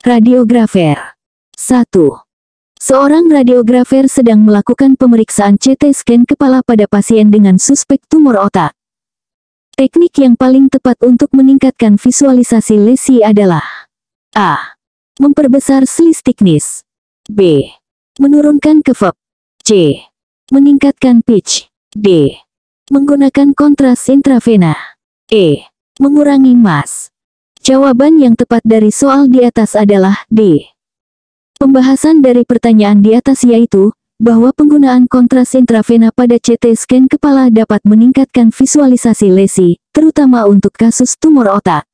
Radiografer 1. Seorang radiografer sedang melakukan pemeriksaan CT scan kepala pada pasien dengan suspek tumor otak. Teknik yang paling tepat untuk meningkatkan visualisasi lesi adalah A. Memperbesar slit thickness. B. Menurunkan kevep. C. Meningkatkan pitch. D. Menggunakan kontras intravena. E. Mengurangi mas. Jawaban yang tepat dari soal di atas adalah D. Pembahasan dari pertanyaan di atas yaitu, bahwa penggunaan kontras intravena pada CT scan kepala dapat meningkatkan visualisasi lesi, terutama untuk kasus tumor otak.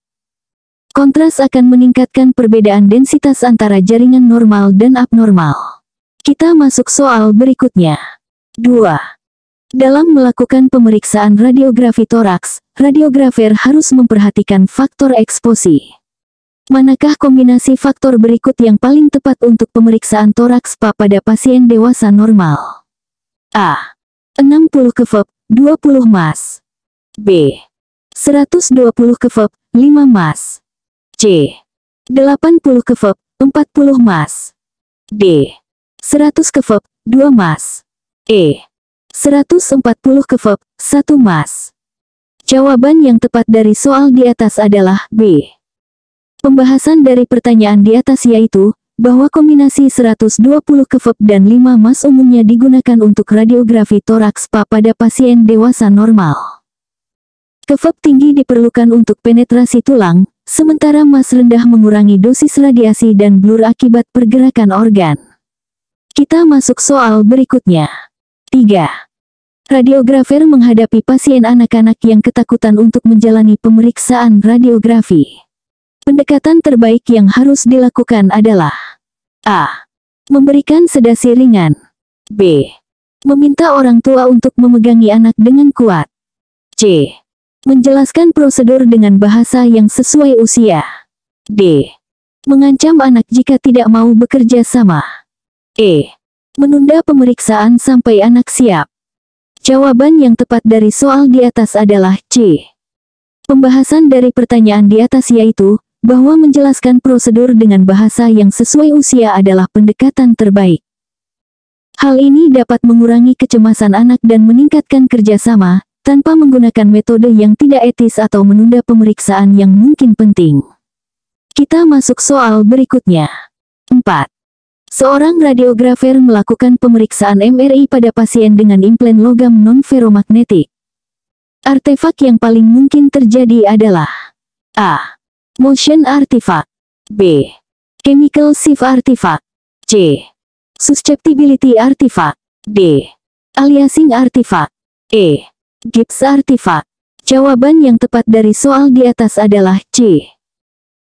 Kontras akan meningkatkan perbedaan densitas antara jaringan normal dan abnormal. Kita masuk soal berikutnya. 2. Dalam melakukan pemeriksaan radiografi toraks, radiografer harus memperhatikan faktor eksposi. Manakah kombinasi faktor berikut yang paling tepat untuk pemeriksaan toraks pada pasien dewasa normal? A. 60 kevep, 20 mas. B. 120 kevep, 5 mas. C. 80 kevep, 40 mas. D. 100 kevep, 2 mas. E. 140 kevep, 1 mas. Jawaban yang tepat dari soal di atas adalah B. Pembahasan dari pertanyaan di atas yaitu, bahwa kombinasi 120 kevep dan 5 mas umumnya digunakan untuk radiografi toraks pada pasien dewasa normal. Kevep tinggi diperlukan untuk penetrasi tulang, sementara mas rendah mengurangi dosis radiasi dan blur akibat pergerakan organ. Kita masuk soal berikutnya. 3. Radiografer menghadapi pasien anak-anak yang ketakutan untuk menjalani pemeriksaan radiografi. Pendekatan terbaik yang harus dilakukan adalah A. Memberikan sedasi ringan. B. Meminta orang tua untuk memegangi anak dengan kuat. C. Menjelaskan prosedur dengan bahasa yang sesuai usia. D. Mengancam anak jika tidak mau bekerja sama. E. Menunda pemeriksaan sampai anak siap. Jawaban yang tepat dari soal di atas adalah C. Pembahasan dari pertanyaan di atas yaitu, bahwa menjelaskan prosedur dengan bahasa yang sesuai usia adalah pendekatan terbaik. Hal ini dapat mengurangi kecemasan anak dan meningkatkan kerjasama, tanpa menggunakan metode yang tidak etis atau menunda pemeriksaan yang mungkin penting. Kita masuk soal berikutnya. 4. Seorang radiografer melakukan pemeriksaan MRI pada pasien dengan implan logam non-ferromagnetik. Artefak yang paling mungkin terjadi adalah A. Motion artifact. B. Chemical shift artifact. C. Susceptibility artifact. D. Aliasing artifact. E. Gibbs artifact. Jawaban yang tepat dari soal di atas adalah C.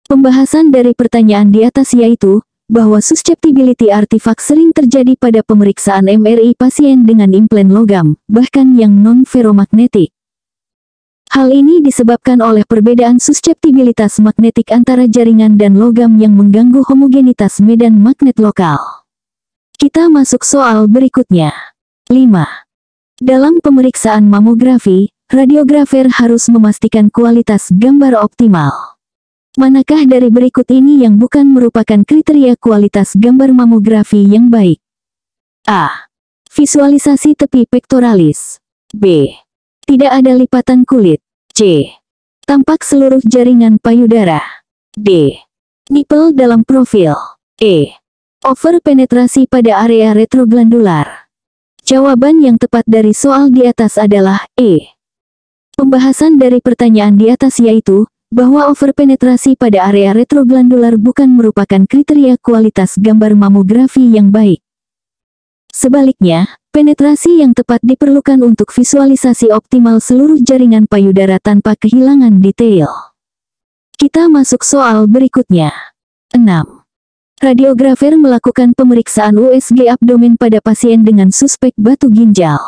Pembahasan dari pertanyaan di atas yaitu, bahwa susceptibility artifact sering terjadi pada pemeriksaan MRI pasien dengan implan logam, bahkan yang non-ferromagnetik. Hal ini disebabkan oleh perbedaan susceptibilitas magnetik antara jaringan dan logam yang mengganggu homogenitas medan magnet lokal. Kita masuk soal berikutnya. 5. Dalam pemeriksaan mamografi, radiografer harus memastikan kualitas gambar optimal. Manakah dari berikut ini yang bukan merupakan kriteria kualitas gambar mamografi yang baik? A. Visualisasi tepi pektoralis. B. Tidak ada lipatan kulit. C. Tampak seluruh jaringan payudara. D. Nipple dalam profil. E. Overpenetrasi pada area retroglandular. Jawaban yang tepat dari soal di atas adalah E. Pembahasan dari pertanyaan di atas yaitu, bahwa overpenetrasi pada area retroglandular bukan merupakan kriteria kualitas gambar mamografi yang baik. Sebaliknya, penetrasi yang tepat diperlukan untuk visualisasi optimal seluruh jaringan payudara tanpa kehilangan detail. Kita masuk soal berikutnya. 6. Radiografer melakukan pemeriksaan USG abdomen pada pasien dengan suspek batu ginjal.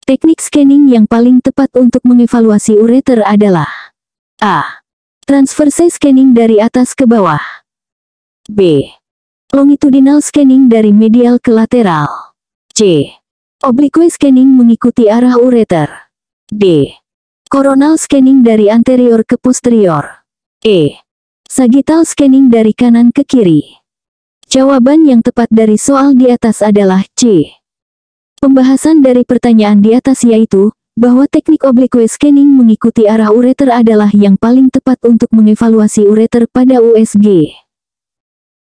Teknik scanning yang paling tepat untuk mengevaluasi ureter adalah A. Transverse scanning dari atas ke bawah. B. Longitudinal scanning dari medial ke lateral. C. Oblique scanning mengikuti arah ureter. D. Coronal scanning dari anterior ke posterior. E. Sagittal scanning dari kanan ke kiri. Jawaban yang tepat dari soal di atas adalah C. Pembahasan dari pertanyaan di atas yaitu, bahwa teknik oblique scanning mengikuti arah ureter adalah yang paling tepat untuk mengevaluasi ureter pada USG.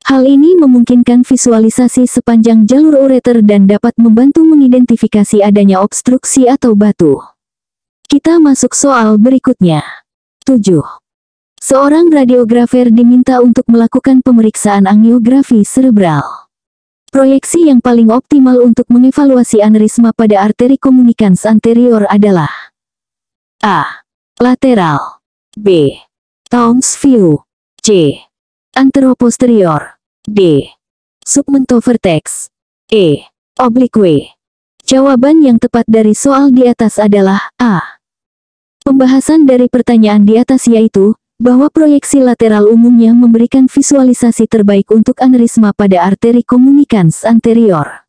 Hal ini memungkinkan visualisasi sepanjang jalur ureter dan dapat membantu mengidentifikasi adanya obstruksi atau batu. Kita masuk soal berikutnya. 7. Seorang radiografer diminta untuk melakukan pemeriksaan angiografi serebral. Proyeksi yang paling optimal untuk mengevaluasi aneurisma pada arteri komunikans anterior adalah A. Lateral, B. Townes view, C. Anteroposterior, D. Submentovertex, E. Oblique. Jawaban yang tepat dari soal di atas adalah A. Pembahasan dari pertanyaan di atas yaitu, bahwa proyeksi lateral umumnya memberikan visualisasi terbaik untuk aneurisma pada arteri komunikans anterior.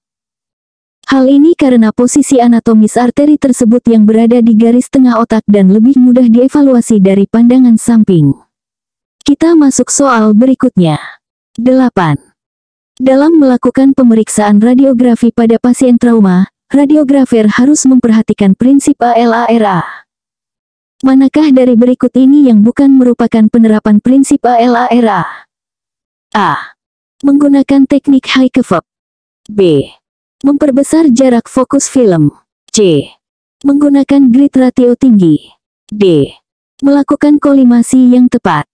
Hal ini karena posisi anatomis arteri tersebut yang berada di garis tengah otak dan lebih mudah dievaluasi dari pandangan samping. Kita masuk soal berikutnya. 8. Dalam melakukan pemeriksaan radiografi pada pasien trauma, radiografer harus memperhatikan prinsip ALARA. Manakah dari berikut ini yang bukan merupakan penerapan prinsip ALARA? A. Menggunakan teknik high curve. B. Memperbesar jarak fokus film. C. Menggunakan grid ratio tinggi. D. Melakukan kolimasi yang tepat.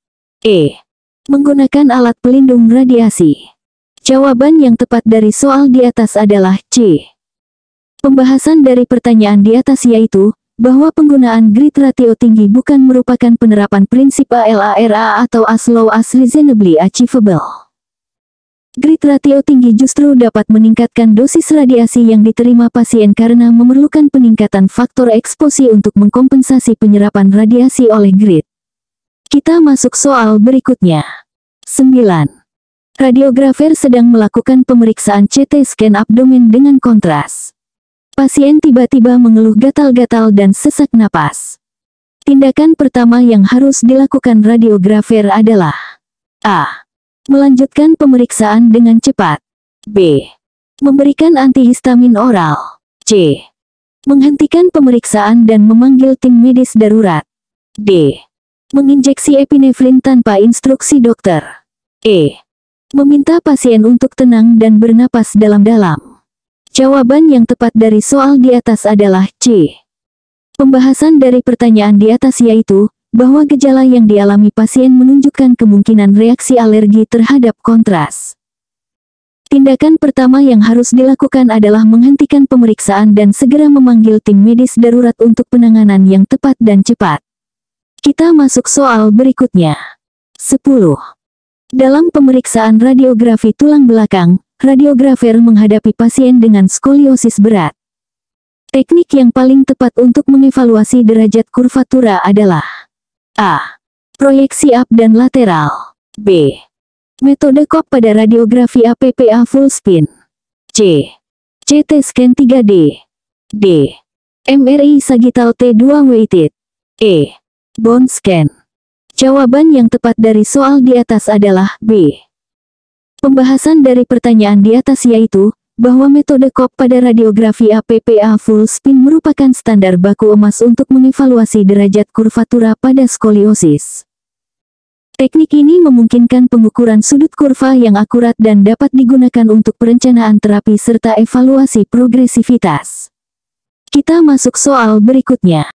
E. Menggunakan alat pelindung radiasi. Jawaban yang tepat dari soal di atas adalah C. Pembahasan dari pertanyaan di atas yaitu, bahwa penggunaan grid ratio tinggi bukan merupakan penerapan prinsip ALARA atau as low as reasonably achievable. Grid ratio tinggi justru dapat meningkatkan dosis radiasi yang diterima pasien karena memerlukan peningkatan faktor eksposi untuk mengkompensasi penyerapan radiasi oleh grid. Kita masuk soal berikutnya. 9. Radiografer sedang melakukan pemeriksaan CT scan abdomen dengan kontras. Pasien tiba-tiba mengeluh gatal-gatal dan sesak napas. Tindakan pertama yang harus dilakukan radiografer adalah A. Melanjutkan pemeriksaan dengan cepat. B. Memberikan antihistamin oral. C. Menghentikan pemeriksaan dan memanggil tim medis darurat. D. Menginjeksi epinefrin tanpa instruksi dokter. E. Meminta pasien untuk tenang dan bernapas dalam-dalam. Jawaban yang tepat dari soal di atas adalah C. Pembahasan dari pertanyaan di atas yaitu, bahwa gejala yang dialami pasien menunjukkan kemungkinan reaksi alergi terhadap kontras. Tindakan pertama yang harus dilakukan adalah menghentikan pemeriksaan dan segera memanggil tim medis darurat untuk penanganan yang tepat dan cepat. Kita masuk soal berikutnya. 10. Dalam pemeriksaan radiografi tulang belakang, radiografer menghadapi pasien dengan skoliosis berat. Teknik yang paling tepat untuk mengevaluasi derajat kurvatura adalah A. Proyeksi up dan lateral. B. Metode COP pada radiografi APPA full spin. C. CT scan 3D. D. MRI sagittal T2 weighted. E. Bone scan. Jawaban yang tepat dari soal di atas adalah B. Pembahasan dari pertanyaan di atas yaitu, bahwa metode COP pada radiografi APPA full spin merupakan standar baku emas untuk mengevaluasi derajat kurvatura pada skoliosis. Teknik ini memungkinkan pengukuran sudut kurva yang akurat dan dapat digunakan untuk perencanaan terapi serta evaluasi progresivitas. Kita masuk soal berikutnya.